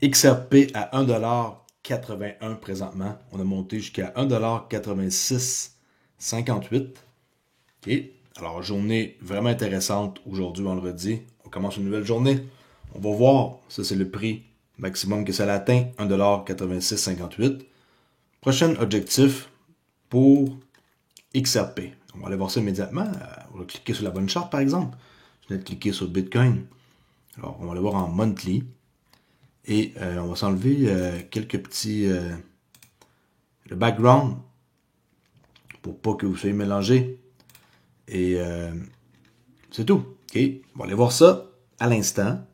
XRP à 1,81$ présentement. On a monté jusqu'à 1,8658$. OK. Alors, journée vraiment intéressante aujourd'hui, vendredi. On commence une nouvelle journée. On va voir. Ça, c'est le prix maximum que ça atteint. 1,8658$. Prochain objectif pour XRP. On va aller voir ça immédiatement. On va cliquer sur la bonne charte, par exemple. Je viens de cliquer sur Bitcoin. Alors, on va aller voir en monthly. Et on va s'enlever quelques petits... le background pour pas que vous soyez mélangés. Et c'est tout. OK? On va aller voir ça à l'instant.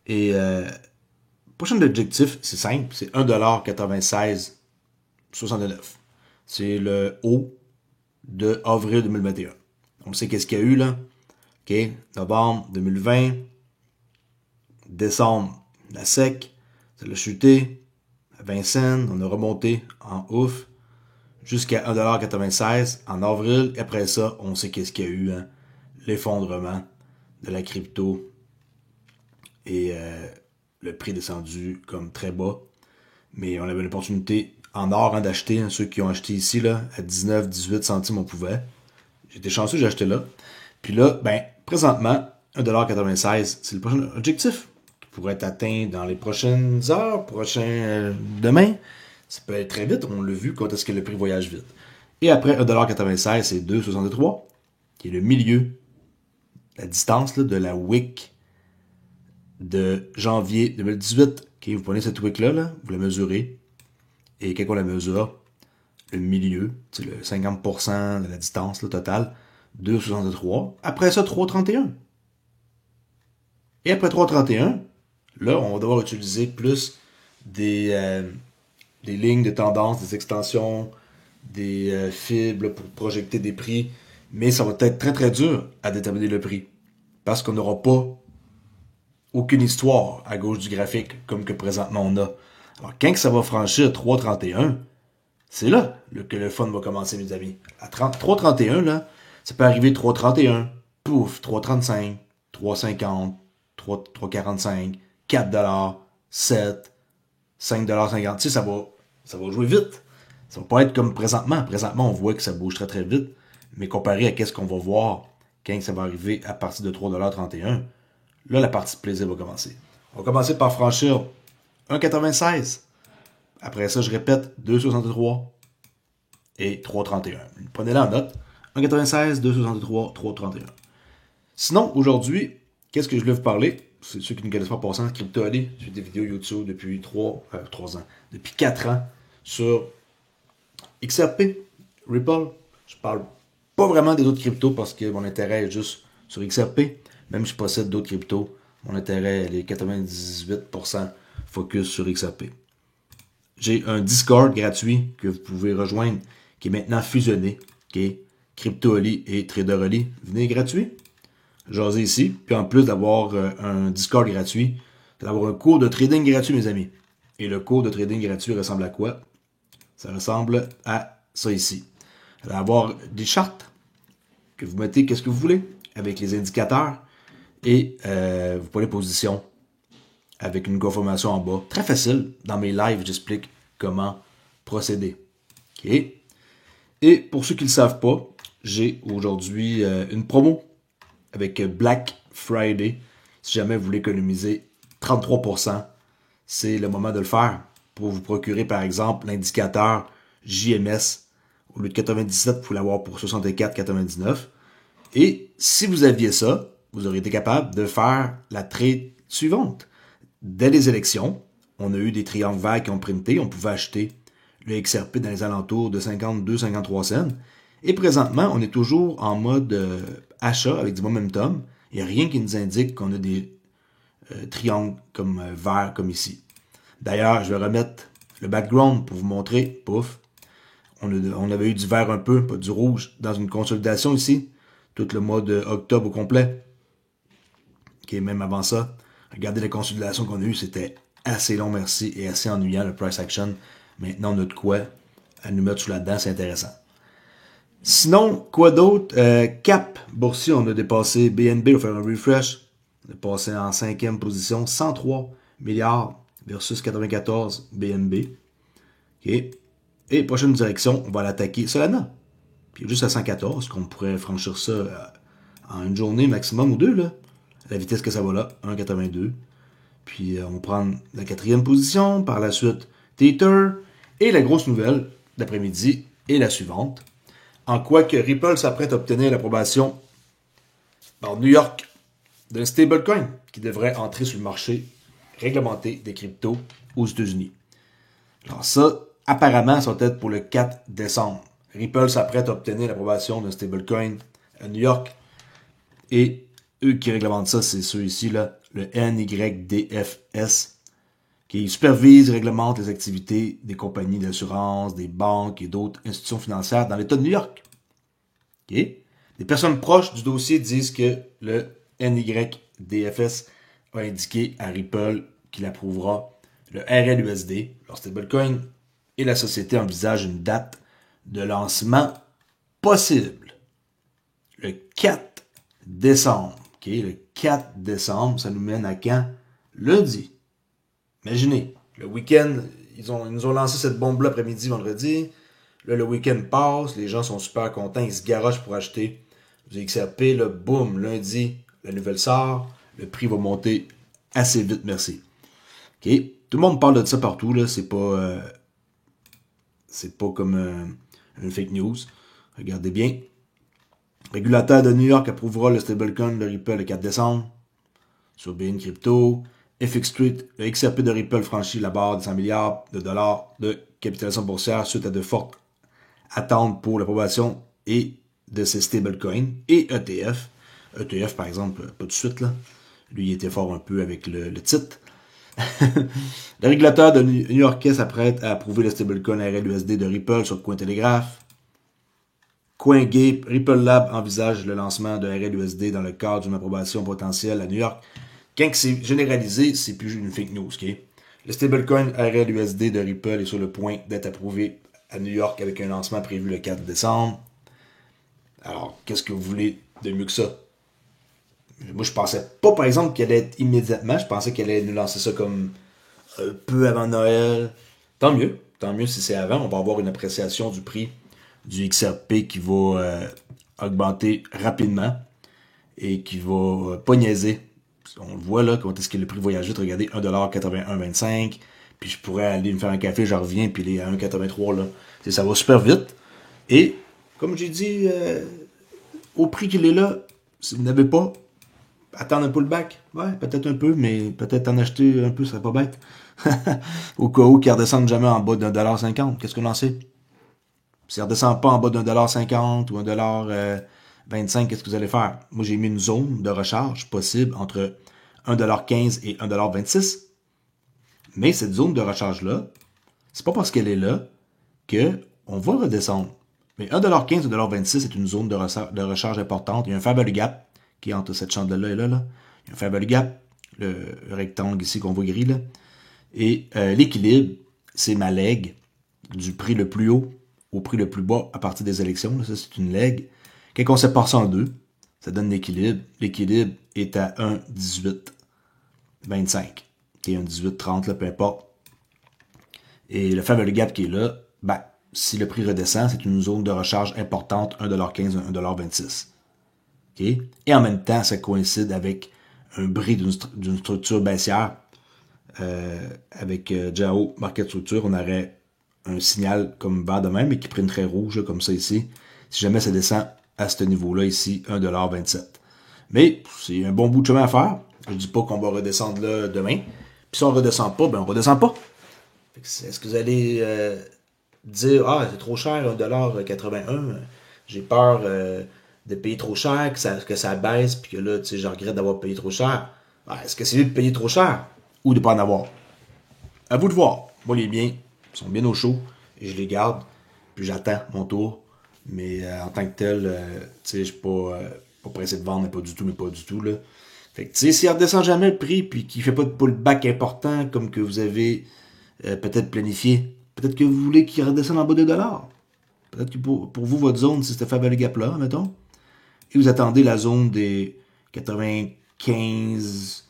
Et prochain objectif, c'est simple. C'est 1,9669$. C'est le haut de avril 2021. On sait qu'est-ce qu'il y a eu là. OK? Novembre 2020. Décembre, la SEC. Ça l'a chuté. À 20 cents. On a remonté en ouf. Jusqu'à 1,96$ en avril. Et après ça, on sait qu'est-ce qu'il y a eu. Hein? L'effondrement de la crypto. Et le prix est descendu comme très bas. Mais on avait l'opportunité en or d'acheter. Hein, ceux qui ont acheté ici là, à 19-18 centimes, on pouvait. J'étais chanceux, j'ai acheté là. Puis là, ben, présentement, 1,96$, c'est le prochain objectif qui pourrait être atteint dans les prochaines heures, demain. Ça peut être très vite, on l'a vu quand est-ce que le prix voyage vite. Et après 1,96$, c'est 2,63$, qui est le milieu, la distance là, de la wick de janvier 2018. Okay, vous prenez cette wick-là, là, vous la mesurez, et quand on la mesure, le milieu, c'est le 50% de la distance là, totale, 2,63$. Après ça, 3,31$. Et après 3,31$, là, on va devoir utiliser plus des lignes de tendance, des extensions, des fibres pour projeter des prix. Mais ça va être très très dur à déterminer le prix. Parce qu'on n'aura pas aucune histoire à gauche du graphique comme que présentement on a. Alors quand ça va franchir 3,31$, c'est là que le fun va commencer, mes amis. À 3,31$, là, ça peut arriver 3,31$, pouf, 3,35$, 3,50$, 3,45$, 4$, 7$, 5,50$. Tu sais, ça va jouer vite. Ça va pas être comme présentement. Présentement, on voit que ça bouge très très vite. Mais comparé à qu'est-ce qu'on va voir quand ça va arriver à partir de 3,31$, là, la partie de plaisir va commencer. On va commencer par franchir 1,96$. Après ça, je répète, 2,63$ et 3,31$. Prenez-la en note. 1,96$, 2,63$, 3,31$. Sinon, aujourd'hui, qu'est-ce que je voulais vous parler? C'est ceux qui ne connaissent pas passant, CryptoAli. Je fais des vidéos YouTube depuis 3 ans, depuis 4 ans sur XRP, Ripple. Je parle pas vraiment des autres cryptos parce que mon intérêt est juste sur XRP. Même si je possède d'autres cryptos, mon intérêt est 98% focus sur XRP. J'ai un Discord gratuit que vous pouvez rejoindre qui est maintenant fusionné, qui est CryptoAli et TraderAli. Venez gratuit. Jaser ici. Puis en plus d'avoir un Discord gratuit, d'avoir un cours de trading gratuit, mes amis. Et le cours de trading gratuit ressemble à quoi? Ça ressemble à ça ici. Vous allez avoir des chartes que vous mettez qu'est-ce que vous voulez avec les indicateurs et vous prenez position avec une confirmation en bas. Très facile. Dans mes lives, j'explique comment procéder. OK? Et pour ceux qui ne le savent pas, j'ai aujourd'hui une promo avec Black Friday. Si jamais vous voulez économiser 33%, c'est le moment de le faire pour vous procurer, par exemple, l'indicateur JMS. Au lieu de 97, vous pouvez l'avoir pour 64,99. Et si vous aviez ça, vous auriez été capable de faire la trade suivante. Dès les élections, on a eu des triangles verts qui ont printé. On pouvait acheter le XRP dans les alentours de 52-53 cents. Et présentement, on est toujours en mode achat avec du momentum. Il n'y a rien qui nous indique qu'on a des triangles comme verts comme ici. D'ailleurs, je vais remettre le background pour vous montrer. Pouf. On avait eu du vert un peu, pas du rouge, dans une consolidation ici. Tout le mois d'octobre au complet. OK, même avant ça. Regardez la consolidation qu'on a eue, c'était assez long, merci, et assez ennuyant, le price action. Maintenant, on a de quoi à nous mettre sous la dent, c'est intéressant. Sinon, quoi d'autre? Cap boursier, on a dépassé BNB, on va faire un refresh. On est passé en 5e position, 103 milliards versus 94 BNB. OK. Et prochaine direction, on va l'attaquer Solana. Puis juste à 114, qu'on pourrait franchir ça en une journée maximum ou deux, là. À la vitesse que ça va là, 1,82. Puis on prend la 4e position, par la suite Tether. Et la grosse nouvelle d'après-midi est la suivante. En quoi que Ripple s'apprête à obtenir l'approbation par New York d'un stablecoin qui devrait entrer sur le marché réglementé des cryptos aux États-Unis. Alors ça, apparemment, ça va être pour le 4 décembre. Ripple s'apprête à obtenir l'approbation d'un stablecoin à New York. Et eux qui réglementent ça, c'est ceux ici, là, le NYDFS, qui supervise et réglemente les activités des compagnies d'assurance, des banques et d'autres institutions financières dans l'État de New York. Okay? Des personnes proches du dossier disent que le NYDFS a indiqué à Ripple qu'il approuvera le RLUSD, leur stablecoin, et la société envisage une date de lancement possible. Le 4 décembre. Okay? Le 4 décembre, ça nous mène à quand? Lundi. Imaginez, le week-end, ils nous ont lancé cette bombe-là après-midi, vendredi. Là, le week-end passe, les gens sont super contents, ils se garochent pour acheter du XRP. Là, boum, lundi, la nouvelle sort, le prix va monter assez vite, merci. OK? Tout le monde parle de ça partout, là, c'est pas comme une fake news. Regardez bien. Le régulateur de New York approuvera le stablecoin de Ripple le 4 décembre sur BN Crypto. FX Street, le XRP de Ripple franchit la barre de 100 milliards de dollars de capitalisation boursière suite à de fortes attentes pour l'approbation et de ses stablecoins et ETF. ETF, par exemple, pas tout de suite, là. Lui, il était fort un peu avec le titre. Le régulateur de New York s'apprête à approuver le stablecoin RLUSD de Ripple sur Cointelegraph. CoinGape, Ripple Lab envisage le lancement de RLUSD dans le cadre d'une approbation potentielle à New York. Quand c'est généralisé, c'est plus une fake news. Okay? Le stablecoin RLUSD de Ripple est sur le point d'être approuvé à New York avec un lancement prévu le 4 décembre. Alors, qu'est-ce que vous voulez de mieux que ça? Moi, je pensais pas, par exemple, qu'elle allait être immédiatement. Je pensais qu'elle allait nous lancer ça comme un peu avant Noël. Tant mieux si c'est avant. On va avoir une appréciation du prix du XRP qui va augmenter rapidement et qui va pas niaiser. On le voit là, comment est-ce que le prix voyage vite. Regardez, 1,8125$. Puis je pourrais aller me faire un café, je reviens, puis il est à 1,83$. Là. Ça va super vite. Et, comme j'ai dit, au prix qu'il est là, si vous n'avez pas, attendre un pullback. Ouais, peut-être un peu, mais peut-être en acheter un peu, ça serait pas bête. Au cas où qu'il ne redescende jamais en bas d'1,50$. Qu'est-ce qu'on en sait? Si il ne redescend pas en bas d'1,50$ ou 1,25$, qu'est-ce que vous allez faire? Moi, j'ai mis une zone de recharge possible entre 1,15$ et 1,26$. Mais cette zone de recharge-là, c'est pas parce qu'elle est là qu'on va redescendre. Mais 1,15$ ou 1,26$ est une zone de recharge importante. Il y a un fair value gap qui est entre cette chandelle-là et là. Il y a un fair value gap, le rectangle ici qu'on voit gris là. Et l'équilibre, c'est ma leg du prix le plus haut au prix le plus bas à partir des élections. Là. Ça, c'est une leg. Quand on sépare ça en deux, ça donne l'équilibre. L'équilibre est à 1,1825. Qui est 1,1830, là, peu importe. Et le fair value gap qui est là, ben, si le prix redescend, c'est une zone de recharge importante, 1,15$, 1,26$. Okay? Et en même temps, ça coïncide avec un bris d'une structure baissière. Avec JAO Market Structure, on aurait un signal comme bas de même, mais qui printerait rouge, là, comme ça ici. Si jamais ça descend à ce niveau-là, ici, 1,27$. Mais c'est un bon bout de chemin à faire. Je dis pas qu'on va redescendre là demain. Puis si on redescend pas, ben on redescend pas. Est-ce que vous allez dire, ah, c'est trop cher, 1,81$, j'ai peur de payer trop cher, que ça baisse, puis que là, tu sais, je regrette d'avoir payé trop cher. Ben, est-ce que c'est mieux de payer trop cher ou de ne pas en avoir? À vous de voir. Moi, les biens sont bien au chaud et je les garde, puis j'attends mon tour. Mais en tant que tel, tu sais, je suis pas pressé de vendre, mais pas du tout, là. Fait que, tu sais, s'il redescend jamais le prix, puis qu'il fait pas de pullback important, comme que vous avez peut-être planifié, peut-être que vous voulez qu'il redescende en bas de $2. Peut-être que pour vous, votre zone, c'est cette fair value gap-là, mettons. Et vous attendez la zone des 95,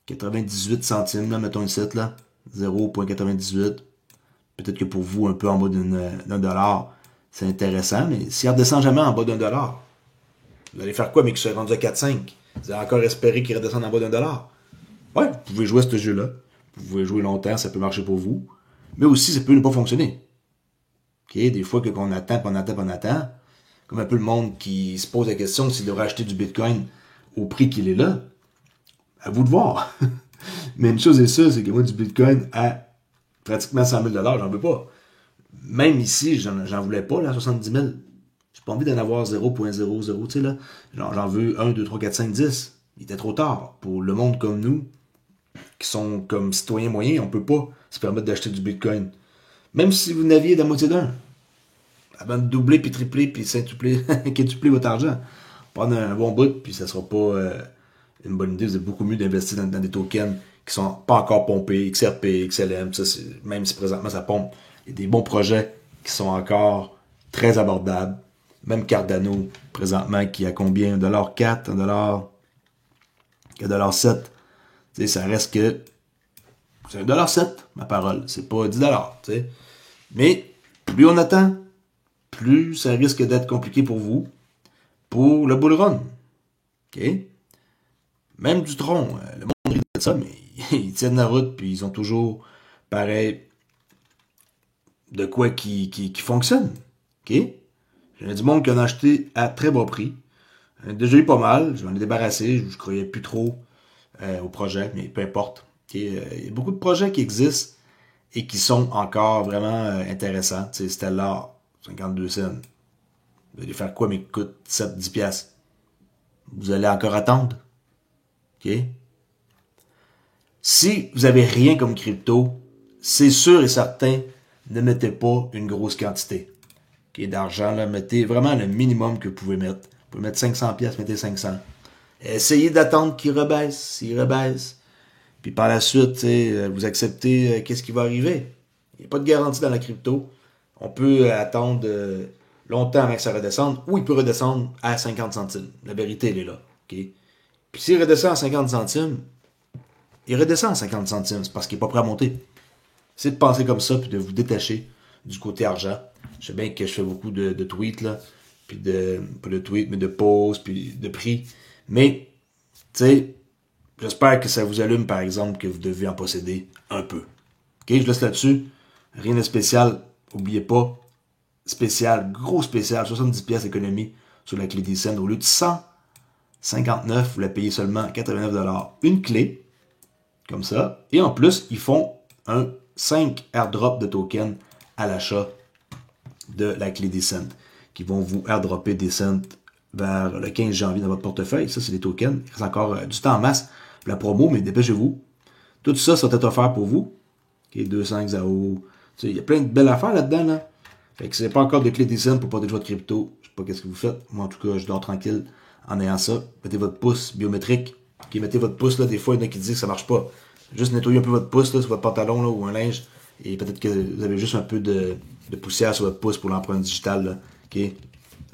98 centimes, là, mettons ici, là. 0,98. Peut-être que pour vous, un peu en bas d'un dollar, c'est intéressant, mais si elle redescend jamais en bas d'un dollar, vous allez faire quoi, mais qu'il soit rendu à 4,5? Vous allez encore espérer qu'il redescende en bas d'un dollar? Ouais, vous pouvez jouer à ce jeu-là. Vous pouvez jouer longtemps, ça peut marcher pour vous. Mais aussi, ça peut ne pas fonctionner. OK? Des fois, qu'on attend, puis on attend, puis on attend. Comme un peu le monde qui se pose la question s'il devrait acheter du Bitcoin au prix qu'il est là. À vous de voir. Mais une chose est sûre, c'est que moi, du Bitcoin à pratiquement 100 000 $, j'en veux pas. Même ici, j'en voulais pas, là, 70 000. J'ai pas envie d'en avoir 0,00, tu sais, là. Genre, j'en veux 1, 2, 3, 4, 5, 10. Il était trop tard. Pour le monde comme nous, qui sont comme citoyens moyens, on peut pas se permettre d'acheter du Bitcoin. Même si vous n'aviez la moitié d'un. Avant de doubler, puis tripler, puis quintupler, quintupler votre argent. Prendre un bon bout, puis ça sera pas une bonne idée. Vous êtes beaucoup mieux d'investir dans des tokens qui sont pas encore pompés, XRP, XLM, ça, même si présentement ça pompe. Il y a des bons projets qui sont encore très abordables. Même Cardano, présentement, qui a combien? 1,4 $, 1,7 $. Tu sais, ça reste que c'est 1,7 $, ma parole. C'est pas 10 $, tu sais. Mais plus on attend, plus ça risque d'être compliqué pour vous, pour le bull run. OK? Même du tronc, le monde rit de ça, mais ils tiennent la route, puis ils ont toujours, pareil, de quoi qui fonctionne. OK? J'en ai du monde qui en a acheté à très bas prix. J'en ai déjà eu pas mal, je m'en ai débarrassé, je croyais plus trop au projet, mais peu importe. Okay? Il y a beaucoup de projets qui existent et qui sont encore vraiment intéressants. Tu sais, Stellar, 52 cents. Vous allez faire quoi, mais qui coûte 7-10 piastres? Vous allez encore attendre. OK? Si vous avez rien comme crypto, c'est sûr et certain, ne mettez pas une grosse quantité d'argent. Là, mettez vraiment le minimum que vous pouvez mettre. Vous pouvez mettre 500 piastres, mettez 500. Essayez d'attendre qu'il rebaisse. S'il rebaisse, puis par la suite, vous acceptez qu'est-ce qui va arriver. Il n'y a pas de garantie dans la crypto. On peut attendre longtemps avant que ça redescende, ou il peut redescendre à 50 centimes. La vérité, elle est là. Okay? Puis s'il redescend à 50 centimes, il redescend à 50 centimes. C'est parce qu'il n'est pas prêt à monter. C'est de penser comme ça, puis de vous détacher du côté argent. Je sais bien que je fais beaucoup de tweets, là, puis pas de tweets, mais de posts, puis de prix. Mais, tu sais, j'espère que ça vous allume, par exemple, que vous devez en posséder un peu. OK, je laisse là-dessus. Rien de spécial. N'oubliez pas, spécial, gros spécial, 70 pièces d'économie sur la clé d'eSend. Au lieu de 159, vous la payez seulement 89 $. Une clé, comme ça. Et en plus, ils font un 5 airdrop de tokens à l'achat de la clé d'eSend, qui vont vous airdropper d'eSend vers le 15 janvier dans votre portefeuille. Ça, c'est des tokens. Il reste encore du temps en masse pour la promo, mais dépêchez-vous. Tout ça, ça va être offert pour vous. OK, 2,5 XAO. Il y a plein de belles affaires là-dedans, là. Fait que si vous n'avez pas encore de clé d'eSend pour protéger votre crypto, je sais pas qu'est-ce que vous faites. Moi, en tout cas, je dors tranquille en ayant ça. Mettez votre pouce biométrique. OK, mettez votre pouce, là. Des fois, il y en a qui disent que ça marche pas. Juste nettoyer un peu votre pouce, là, sur votre pantalon, là, ou un linge. Et peut-être que vous avez juste un peu de poussière sur votre pouce pour l'empreinte digitale, là. OK?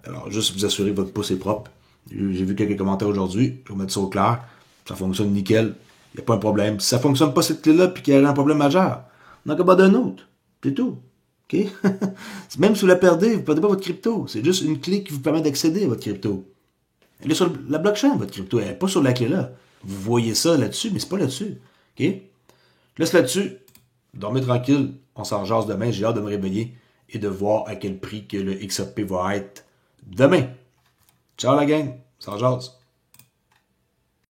Alors, juste vous assurer que votre pouce est propre. J'ai vu quelques commentaires aujourd'hui. Je vais mettre ça au clair. Ça fonctionne nickel. Il n'y a pas un problème. Si ça fonctionne pas cette clé-là, puis qu'il y a un problème majeur, on en a d'un autre. C'est tout. OK? Même si vous la perdez, vous ne perdez pas votre crypto. C'est juste une clé qui vous permet d'accéder à votre crypto. Elle est sur la blockchain, votre crypto. Elle n'est pas sur la clé-là. Vous voyez ça là-dessus, mais c'est pas là-dessus. OK? Je laisse là-dessus. Dormez tranquille. On s'en jase demain. J'ai hâte de me réveiller et de voir à quel prix que le XRP va être demain. Ciao la gang. S'en jase.